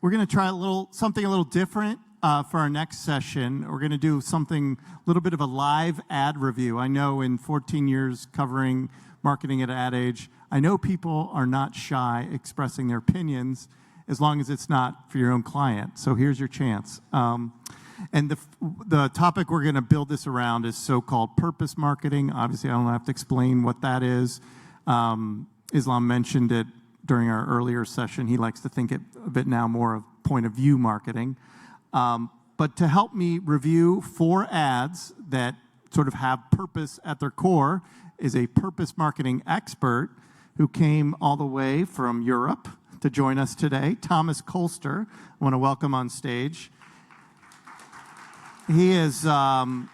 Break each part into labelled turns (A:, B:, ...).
A: We're going to try something a little different for our next session. We're going to do something, a little bit of a live ad review. I know in 14 years covering marketing at AdAge, I know people are not shy expressing their opinions as long as it's not for your own client. So here's your chance. And the topic we're going to build this around is so-called purpose marketing. Obviously, I don't have to explain what that is. Islam mentioned it during our earlier session. He likes to think it a bit now more of point of view marketing. But to help me review 4 ads that sort of have purpose at their core is a purpose marketing expert who came all the way from Europe to join us today, Thomas Kolster. I want to welcome on stage. He is the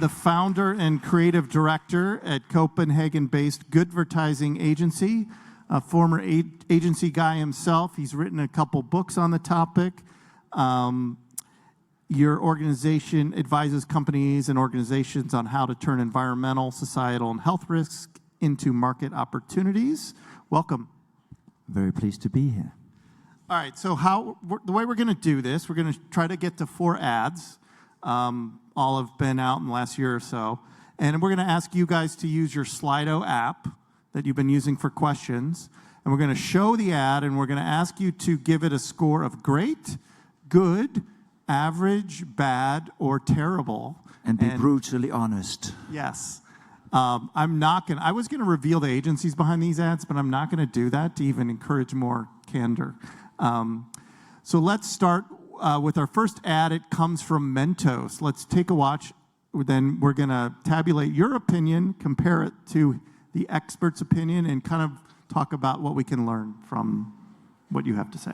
A: founder and creative director at Copenhagen-based Goodvertising Agency, a former agency guy himself. He's written a couple books on the topic. Your organization advises companies and organizations on how to turn environmental, societal, and health risks into market opportunities. Welcome.
B: Very pleased to be here.
A: All right, so the way we're going to do this, we're going to try to get to 4 ads. All have been out in the last year or so. And we're going to ask you guys to use your Slido app that you've been using for questions. And we're going to show the ad, and we're going to ask you to give it a score of great, good, average, bad, or terrible.
B: And be brutally honest.
A: Yes. I was going to reveal the agencies behind these ads, but I'm not going to do that to even encourage more candor. So let's start with our first ad. It comes from Mentos. Let's take a watch. Then we're going to tabulate your opinion, compare it to the expert's opinion, and kind of talk about what we can learn from what you have to say.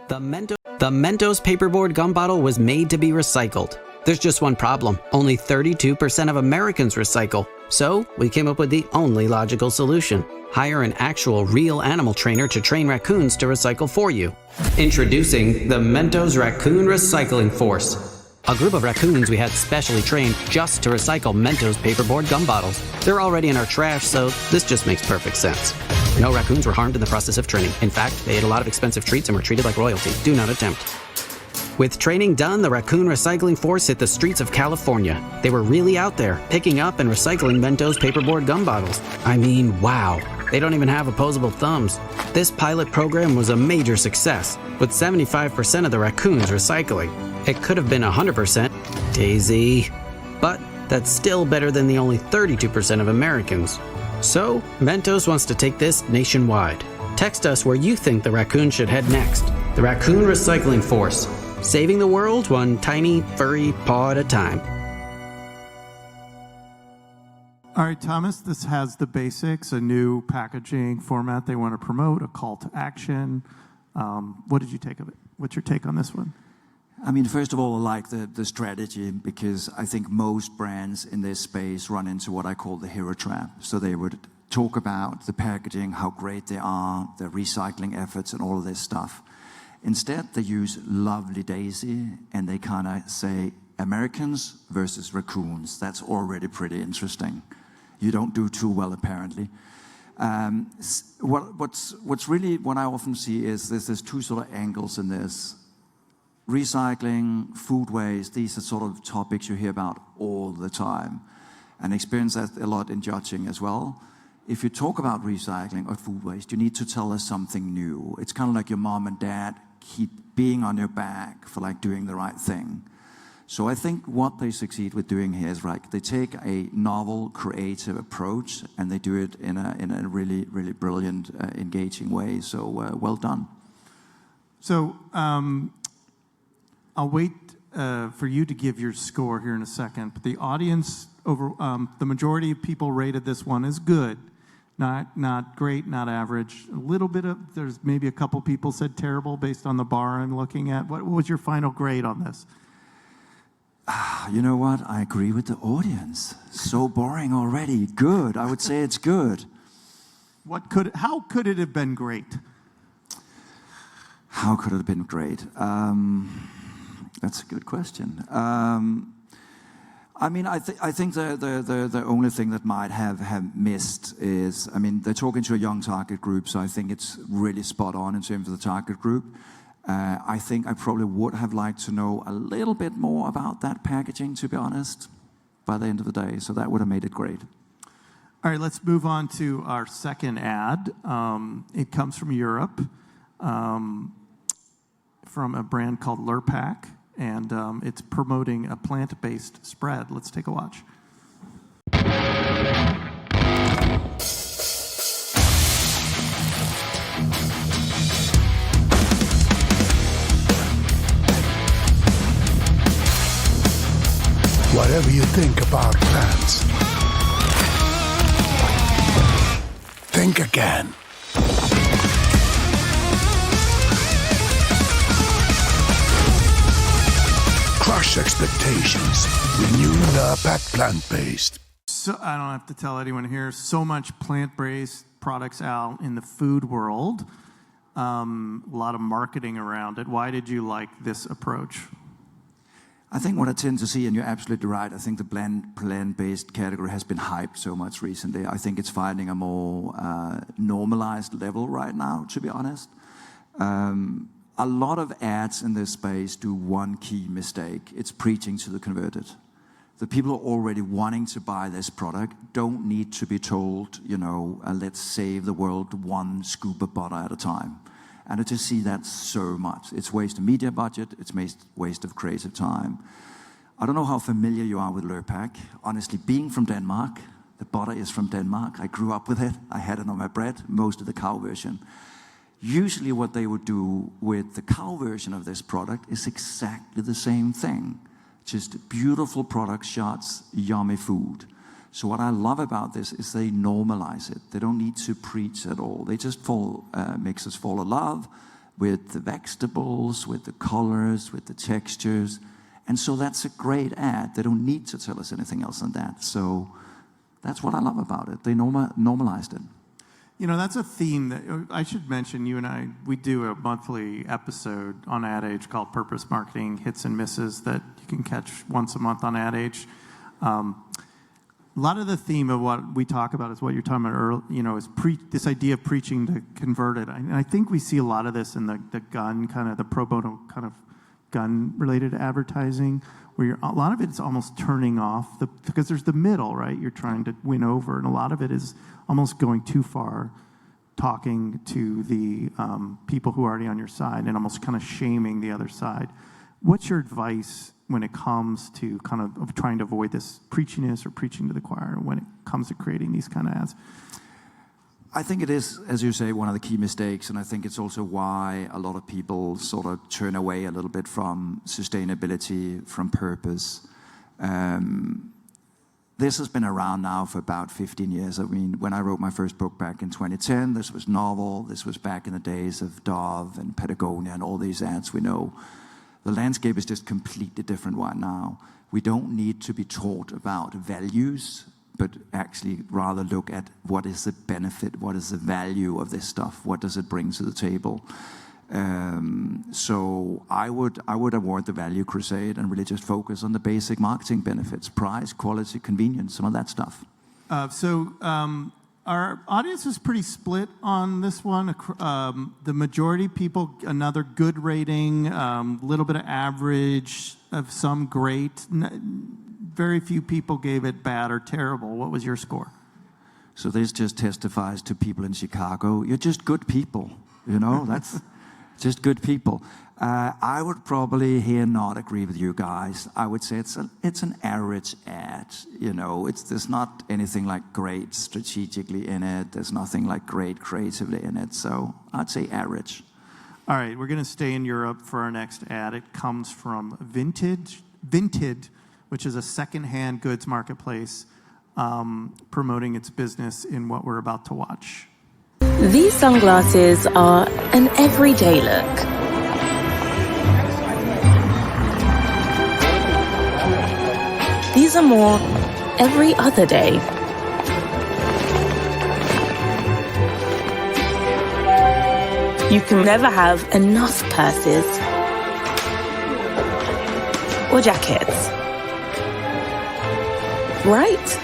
C: The Mentos paperboard gum bottle was made to be recycled. There's just one problem. Only 32% of Americans recycle. So we came up with the only logical solution. Hire an actual real animal trainer to train raccoons to recycle for you. Introducing the Mentos Raccoon Recycling Force. A group of raccoons we had specially trained just to recycle Mentos paperboard gum bottles. They're already in our trash, so this just makes perfect sense. No raccoons were harmed in the process of training. In fact, they ate a lot of expensive treats and were treated like royalty. Do not attempt. With training done, the Raccoon Recycling Force hit the streets of California. They were really out there, picking up and recycling Mentos paperboard gum bottles. I mean, wow. They don't even have opposable thumbs. This pilot program was a major success, with 75% of the raccoons recycling. It could have been 100%. Daisy. But that's still better than the only 32% of Americans. So, Mentos wants to take this nationwide. Text us where you think the raccoon should head next. The Raccoon Recycling Force. Saving the world one tiny, furry paw at a time.
A: All right, Thomas, this has the basics, a new packaging format they want to promote, a call to action. What did you take of it? What's your take on this one?
B: I mean, first of all, I like the strategy, because I think most brands in this space run into what I call the hero trap. So they would talk about the packaging, how great they are, their recycling efforts, and all of this stuff. Instead, they use Lovely Daisy, and they kind of say, Americans versus raccoons. That's already pretty interesting. You don't do too well, apparently. What's really, what I often see is there's 2 sort of angles in this. Recycling, food waste, these are sort of topics you hear about all the time, and experience that a lot in judging as well. If you talk about recycling or food waste, you need to tell us something new. It's kind of like your mom and dad keep being on your back for like doing the right thing. So I think what they succeed with doing here is like they take a novel, creative approach, and they do it in a really, really brilliant, engaging way. So well done.
A: So I'll wait for you to give your score here in a second. But the audience, the majority of people rated this one as good. Not great, not average. A little bit of, there's maybe a couple people said terrible based on the bar I'm looking at. What was your final grade on this?
B: You know what? I agree with the audience. So boring already. Good. I would say it's good.
A: How could it have been great?
B: How could it have been great? That's a good question. I mean, I think the only thing that might have missed is, I mean, they're talking to a young target group, so I think it's really spot on in terms of the target group. I think I probably would have liked to know a little bit more about that packaging, to be honest, by the end of the day. So that would have made it great.
A: All right, let's move on to our second ad. It comes from Europe, from a brand called Lurpak, and it's promoting a plant-based spread. Let's take a watch.
D: Whatever you think about plants, think again. Crush expectations with new Lurpak plant-based.
A: So I don't have to tell anyone here, so much plant-based products out in the food world. A lot of marketing around it. Why did you like this approach?
B: I think what I tend to see, and you're absolutely right, I think the plant-based category has been hyped so much recently. I think it's finding a more normalized level right now, to be honest. A lot of ads in this space do one key mistake. It's preaching to the converted. The people who are already wanting to buy this product don't need to be told, let's save the world one scoop of butter at a time. And I just see that so much. It's waste of media budget, it's waste of creative time. I don't know how familiar you are with Lurpak. Honestly, being from Denmark, the butter is from Denmark. I grew up with it. I had it on my bread, most of the cow version. Usually what they would do with the cow version of this product is exactly the same thing. Just beautiful product shots, yummy food. So what I love about this is they normalize it. They don't need to preach at all. They just makes us fall in love with the vegetables, with the colors, with the textures. And so that's a great ad. They don't need to tell us anything else than that. So that's what I love about it. They normalized it.
A: That's a theme that I should mention. You and I, we do a monthly episode on AdAge called Purpose Marketing Hits and Misses that you can catch once a month on AdAge. A lot of the theme of what we talk about is what you're talking about earlier, is this idea of preaching to converted. And I think we see a lot of this in the gun, kind of the pro bono kind of gun-related advertising, where a lot of it is almost turning off, because there's the middle, right? You're trying to win over, and a lot of it is almost going too far, talking to the people who are already on your side and almost kind of shaming the other side. What's your advice when it comes to kind of trying to avoid this preachiness or preaching to the choir when it comes to creating these kind of ads?
B: I think it is, as you say, one of the key mistakes, and I think it's also why a lot of people sort of turn away a little bit from sustainability, from purpose. This has been around now for about 15 years. I mean, when I wrote my first book back in 2010, this was novel. This was back in the days of Dove and Patagonia and all these ads we know. The landscape is just completely different right now. We don't need to be taught about values, but actually rather look at what is the benefit, what is the value of this stuff, what does it bring to the table. So I would avoid the value crusade and really just focus on the basic marketing benefits: price, quality, convenience, some of that stuff.
A: Our audience is pretty split on this one. The majority of people, another good rating, little bit of average, of some great. Very few people gave it bad or terrible. What was your score?
B: So this just testifies to people in Chicago. You're just good people, that's just good people. I would probably here not agree with you guys. I would say it's an average ad. There's not anything like great strategically in it. There's nothing like great creatively in it. So I'd say average.
A: All right, we're going to stay in Europe for our next ad. It comes from Vinted, which is a secondhand goods marketplace promoting its business in what we're about to watch.
E: These sunglasses are an everyday look. These are more every other day. You can never have enough purses or jackets. Right?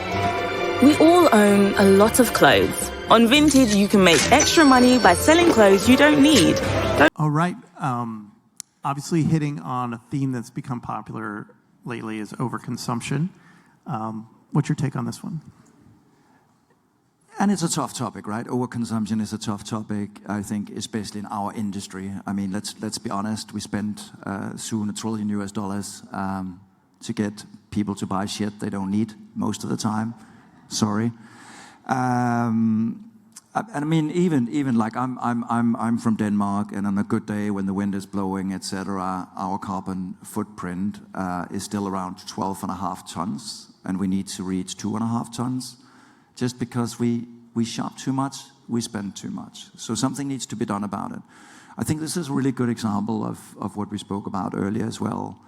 E: We all own a lot of clothes. On Vinted, you can make extra money by selling clothes you don't need.
A: All right. Obviously hitting on a theme that's become popular lately is overconsumption. What's your take on this one?
B: And it's a tough topic, right? Overconsumption is a tough topic, I think, especially in our industry. I mean, let's be honest. We spend soon $1 trillion to get people to buy shit they don't need most of the time. Sorry. I mean, even like I'm from Denmark, and on a good day when the wind is blowing, etc., our carbon footprint is still around 12.5 tons, and we need to reach 2.5 tons. Just because we shop too much, we spend too much. So something needs to be done about it. I think this is a really good example of what we spoke about earlier as well.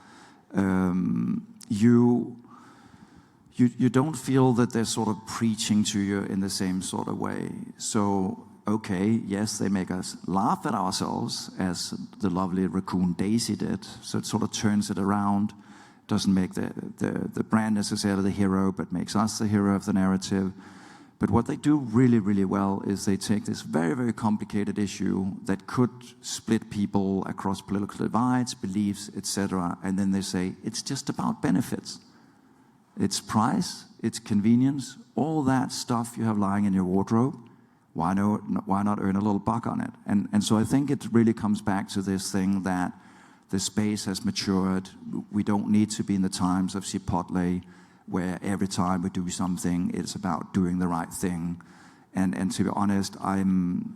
B: You don't feel that they're sort of preaching to you in the same sort of way. So, okay, yes, they make us laugh at ourselves, as the lovely raccoon Daisy did. So it sort of turns it around, doesn't make the brand necessarily the hero, but makes us the hero of the narrative. But what they do really, really well is they take this very, very complicated issue that could split people across political divides, beliefs, etc., and then they say, it's just about benefits. It's price, it's convenience, all that stuff you have lying in your wardrobe. Why not earn a little buck on it? And so I think it really comes back to this thing that the space has matured. We don't need to be in the times of Chipotle, where every time we do something, it's about doing the right thing. And to be honest, I'm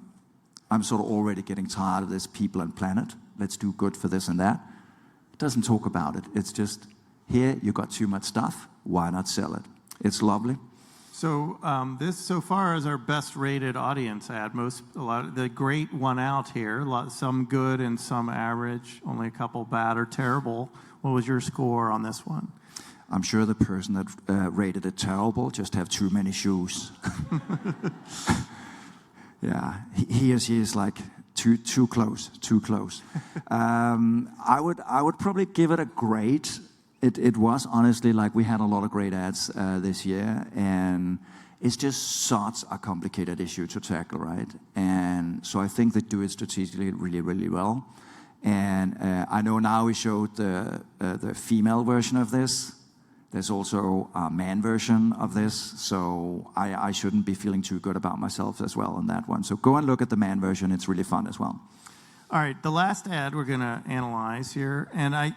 B: sort of already getting tired of this people and planet. Let's do good for this and that. It doesn't talk about it. It's just, here, you got too much stuff. Why not sell it? It's lovely.
A: So this so far is our best rated audience ad. The great won out here. Some good and some average. Only a couple bad or terrible. What was your score on this one?
B: I'm sure the person that rated it terrible just have too many shoes. Yeah, he or she is like too close. I would probably give it a grade. It was honestly like we had a lot of great ads this year, and it's just such a complicated issue to tackle, right? And so I think they do it strategically really, really well. And I know now we showed the female version of this. There's also a man version of this, so I shouldn't be feeling too good about myself as well on that one. So go and look at the man version. It's really fun as well.
A: All right, the last ad we're going to analyze here, and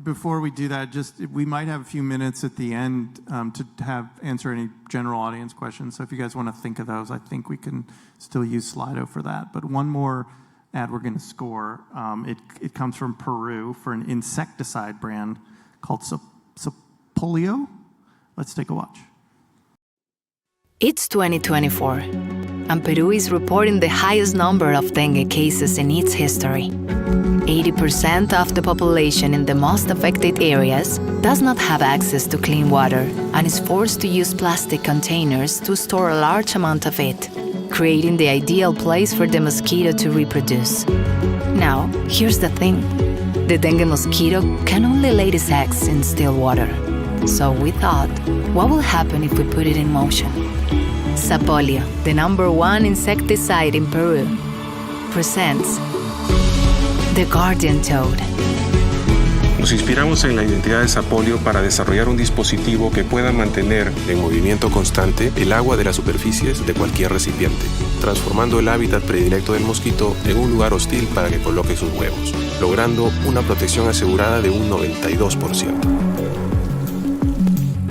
A: before we do that, we might have a few minutes at the end to answer any general audience questions. So if you guys want to think of those, I think we can still use Slido for that. But one more ad we're going to score. It comes from Peru for an insecticide brand called Sapolio. Let's take a watch.
F: It's 2024, and Peru is reporting the highest number of dengue cases in its history. 80% of the population in the most affected areas does not have access to clean water and is forced to use plastic containers to store a large amount of it, creating the ideal place for the mosquito to reproduce. Now, here's the thing. The dengue mosquito can only lay its eggs in still water. So we thought, what will happen if we put it in motion? Sapolio, the #1 insecticide in Peru, presents The Guardian Toad.
G: Nos inspiramos en la identidad de Sapolio para desarrollar un dispositivo que pueda mantener en movimiento constante el agua de las superficies de cualquier recipiente, transformando el hábitat predilecto del mosquito en un lugar hostil para que coloque sus huevos, logrando una protección asegurada de un 92%.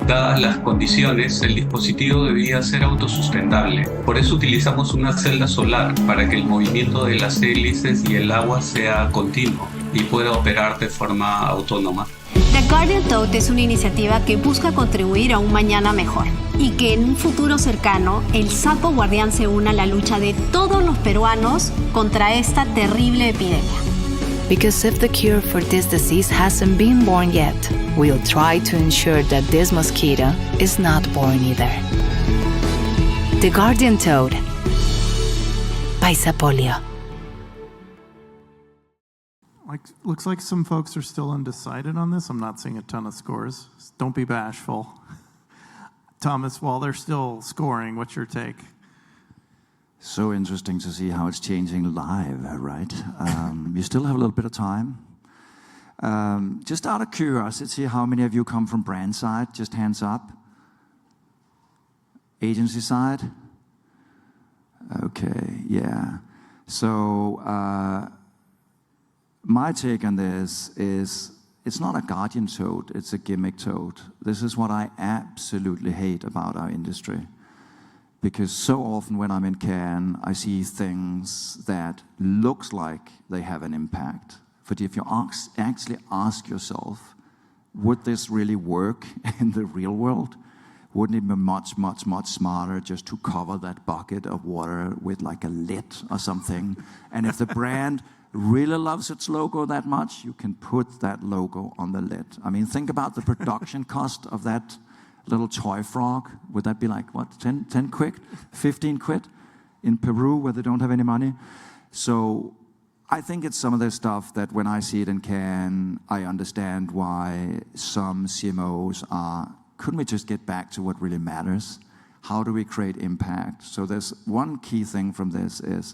H: Dadas las condiciones, el dispositivo debía ser autosustentable. Por eso utilizamos una celda solar para que el movimiento de las hélices y el agua sea continuo y pueda operar de forma autónoma.
I: The Guardian Toad es una iniciativa que busca contribuir a un mañana mejor y que en un futuro cercano el sapo guardián se una a la lucha de todos los peruanos contra esta terrible epidemia.
F: Because if the cure for this disease hasn't been born yet, we'll try to ensure that this mosquito is not born either. The Guardian Toad by Sapolio.
A: Looks like some folks are still undecided on this. I'm not seeing a ton of scores. Don't be bashful. Thomas, while they're still scoring, what's your take?
B: So interesting to see how it's changing live, right? You still have a little bit of time. Just out of curiosity, how many of you come from brand side? Just hands up. Agency side? Okay, yeah. So my take on this is it's not a guardian toad, it's a gimmick toad. This is what I absolutely hate about our industry. Because so often when I'm in Cannes, I see things that looks like they have an impact. But if you actually ask yourself, would this really work in the real world? Wouldn't it be much, much, much smarter just to cover that bucket of water with like a lid or something? And if the brand really loves its logo that much, you can put that logo on the lid. I mean, think about the production cost of that little toy frog. Would that be like, what, 10 quid, 15 quid in Peru where they don't have any money? So I think it's some of this stuff that when I see it in Cannes, I understand why some CMOs are, couldn't we just get back to what really matters? How do we create impact? So there's one key thing from this is,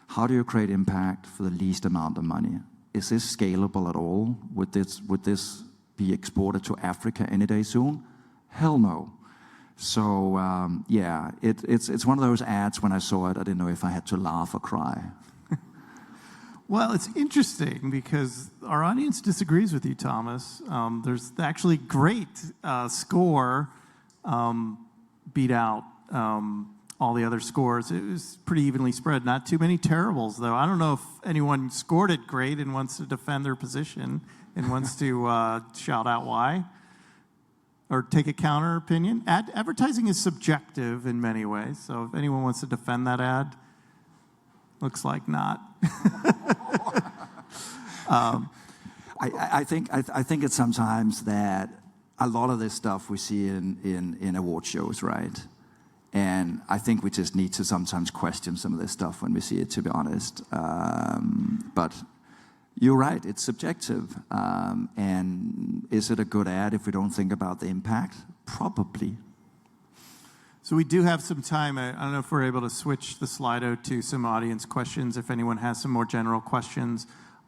B: how do you create impact for the least amount of money? Is this scalable at all? Would this be exported to Africa any day soon? Hell no. So yeah, it's one of those ads. When I saw it, I didn't know if I had to laugh or cry.
A: Well, it's interesting because our audience disagrees with you, Thomas. There's actually great score beat out all the other scores. It was pretty evenly spread. Not too many terribles, though. I don't know if anyone scored it great and wants to defend their position and wants to shout out why or take a counter opinion. Advertising is subjective in many ways, so if anyone wants to defend that ad, looks like not.
B: I think it's sometimes that a lot of this stuff we see in award shows, right? And I think we just need to sometimes question some of this stuff when we see it, to be honest. But you're right, it's subjective. And is it a good ad if we don't think about the impact? Probably.
A: So we do have some time. I don't know if we're able to switch the Slido to some audience questions, if anyone has some more general questions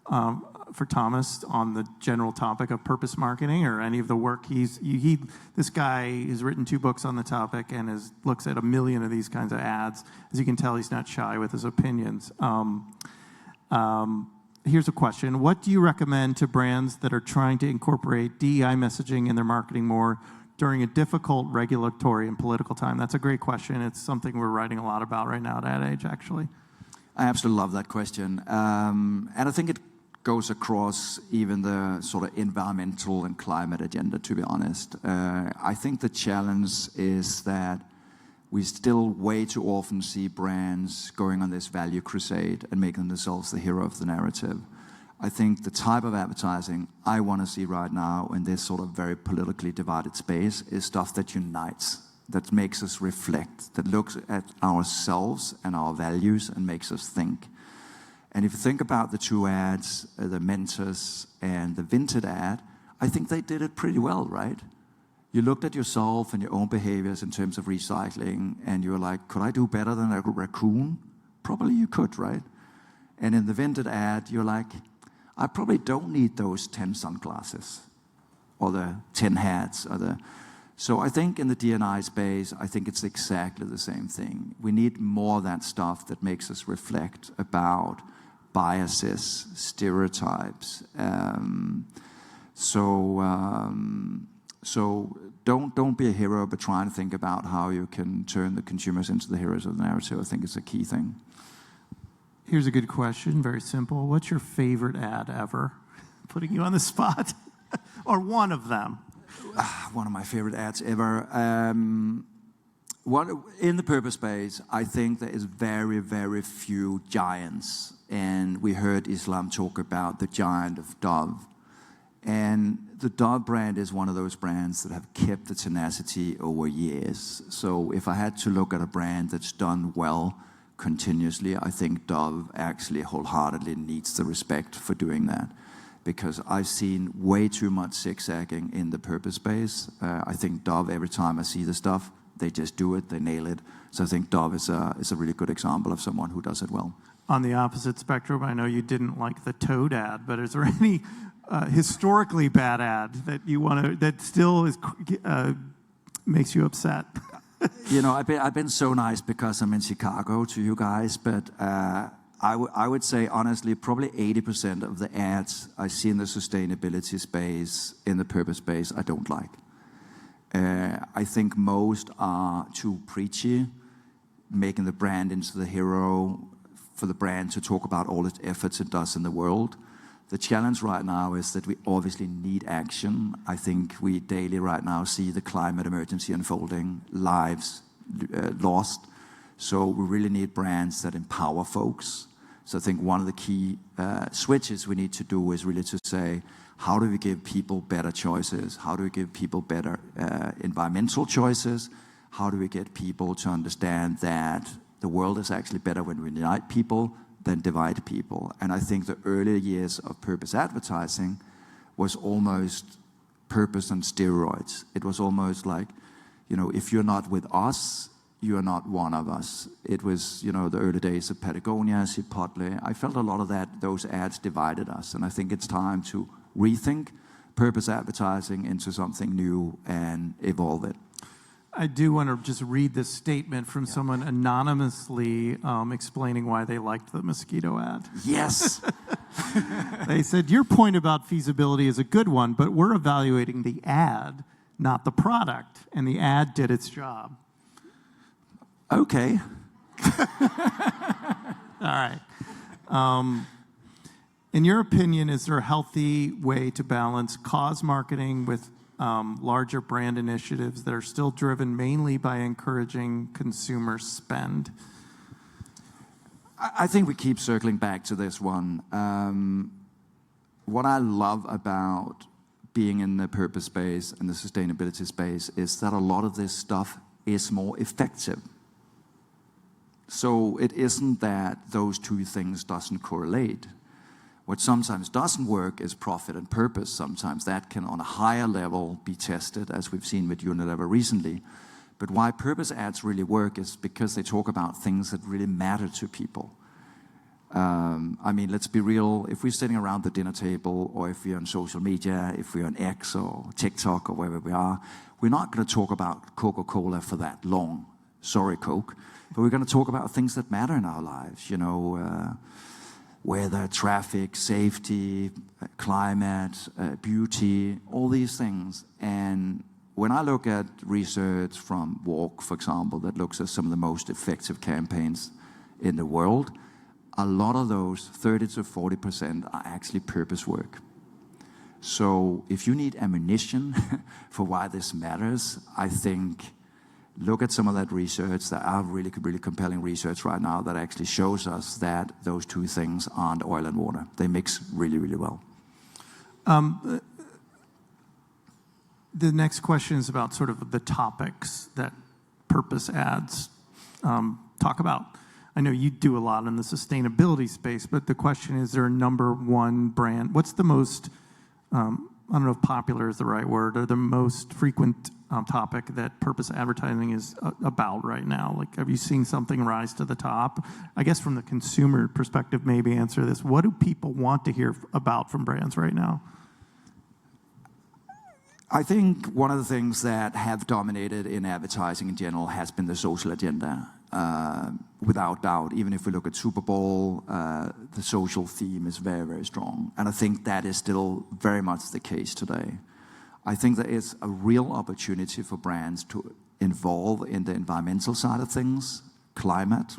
A: for Thomas on the general topic of purpose marketing or any of the work this guy has written 2 books on the topic and looks at 1 million of these kinds of ads. As you can tell, he's not shy with his opinions. Here's a question. What do you recommend to brands that are trying to incorporate DEI messaging in their marketing more during a difficult regulatory and political time? That's a great question. It's something we're writing a lot about right now at AdAge, actually.
B: I absolutely love that question. And I think it goes across even the sort of environmental and climate agenda, to be honest. I think the challenge is that we still way too often see brands going on this value crusade and making themselves the hero of the narrative. I think the type of advertising I want to see right now in this sort of very politically divided space is stuff that unites, that makes us reflect, that looks at ourselves and our values and makes us think. And if you think about the 2 ads, the Mentos and the Vinted ad, I think they did it pretty well, right? You looked at yourself and your own behaviors in terms of recycling, and you were like, could I do better than a raccoon? Probably you could, right? And in the Vinted ad, you're like, I probably don't need those 10 sunglasses or the 10 hats. So I think in the D&I space, I think it's exactly the same thing. We need more of that stuff that makes us reflect about biases, stereotypes. So don't be a hero, but try and think about how you can turn the consumers into the heroes of the narrative. I think it's a key thing.
A: Here's a good question, very simple. What's your favorite ad ever? Putting you on the spot. Or one of them.
B: One of my favorite ads ever. In the purpose space, I think there is very, very few giants. And we heard Islam talk about the giant of Dove. And the Dove brand is one of those brands that have kept the tenacity over years. So if I had to look at a brand that's done well continuously, I think Dove actually wholeheartedly needs the respect for doing that. Because I've seen way too much zigzagging in the purpose space. I think Dove, every time I see the stuff, They just do it, they nail it. So I think Dove is a really good example of someone who does it well.
A: On the opposite spectrum, I know you didn't like the Toad ad, but is there any historically bad ad that you want to, that still is makes you upset?
B: You know, I've been so nice because I'm in Chicago to you guys, but I would say honestly, probably 80% of the ads I see in the sustainability space, in the purpose space, I don't like. I think most are too preachy, making the brand into the hero for the brand to talk about all its efforts it does in the world. The challenge right now is that we obviously need action. I think we daily right now see the climate emergency unfolding, lives lost. So we really need brands that empower folks. So I think one of the key switches we need to do is really to say, how do we give people better choices? How do we give people better environmental choices? How do we get people to understand that the world is actually better when we unite people than divide people? And I think the earlier years of purpose advertising was almost purpose on steroids. It was almost like, you know, if you're not with us, you are not one of us. It was, you know, the early days of Patagonia, Chipotle. I felt a lot of that, those ads divided us. And I think it's time to rethink purpose advertising into something new and evolve it.
A: I do want to just read this statement from someone anonymously explaining why they liked the mosquito ad.
B: Yes.
A: They said, your point about feasibility is a good one, but we're evaluating the ad, not the product. And the ad did its job.
B: Okay.
A: All right. In your opinion, is there a healthy way to balance cause marketing with larger brand initiatives that are still driven mainly by encouraging consumer spend?
B: I think we keep circling back to this one. What I love about being in the purpose space and the sustainability space is that a lot of this stuff is more effective. So it isn't that those two things doesn't correlate. What sometimes doesn't work is profit and purpose. Sometimes that can, on a higher level, be tested, as we've seen with Unilever recently. But why purpose ads really work is because they talk about things that really matter to people. I mean, let's be real. If we're sitting around the dinner table, or if we're on social media, if we're on X or TikTok or wherever we are, we're not going to talk about Coca-Cola for that long. Sorry, Coke. But we're going to talk about things that matter in our lives, you know, weather, traffic, safety, climate, beauty, all these things. And when I look at research from WARC, for example, that looks at some of the most effective campaigns in the world, a lot of those, 30 to 40%, are actually purpose work. So if you need ammunition for why this matters, I think look at some of that research. There are really, really compelling research right now that actually shows us that those two things aren't oil and water. They mix really, really well.
A: The next question is about sort of the topics that purpose ads talk about. I know you do a lot in the sustainability space, but the question is there a number one brand? What's the most, I don't know if popular is the right word, or the most frequent topic that purpose advertising is about right now? Like, have you seen something rise to the top? I guess from the consumer perspective, maybe answer this. What do people want to hear about from brands right now?
B: I think one of the things that have dominated in advertising in general has been the social agenda. Without doubt, even if we look at Super Bowl, the social theme is very, very strong. And I think that is still very much the case today. I think there is a real opportunity for brands to involve in the environmental side of things, climate.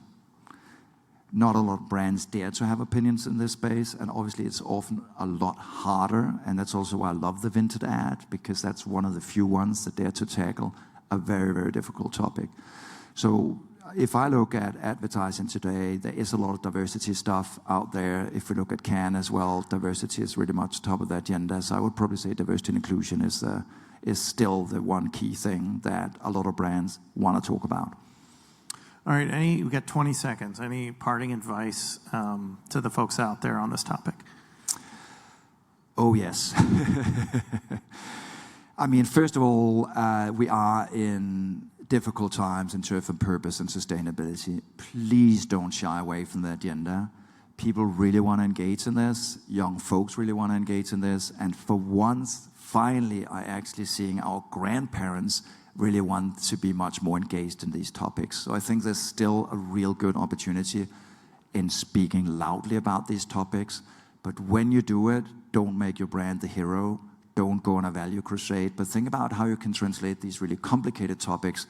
B: Not a lot of brands dare to have opinions in this space, and obviously it's often a lot harder, and that's also why I love the Vinted ad, because that's one of the few ones that dare to tackle a very, very difficult topic. So if I look at advertising today, there is a lot of diversity stuff out there. If we look at Cannes as well, diversity is really much top of the agenda. So I would probably say diversity and inclusion is still the one key thing that a lot of brands want to talk about.
A: All right, we've got 20 seconds. Any parting advice to the folks out there on this topic?
B: Oh, yes. I mean, first of all, we are in difficult times in terms of purpose and sustainability, please don't shy away from the agenda. People really want to engage in this. Young folks really want to engage in this. And for once, finally, I actually seeing our grandparents really want to be much more engaged in these topics. So I think there's still a real good opportunity in speaking loudly about these topics. But when you do it, don't make your brand the hero. Don't go on a value crusade, but think about how you can translate these really complicated topics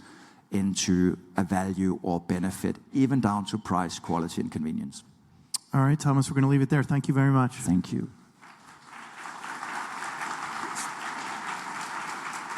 B: into a value or benefit, even down to price, quality, and convenience.
A: All right, Thomas, we're going to leave it there. Thank you very much.
B: Thank you.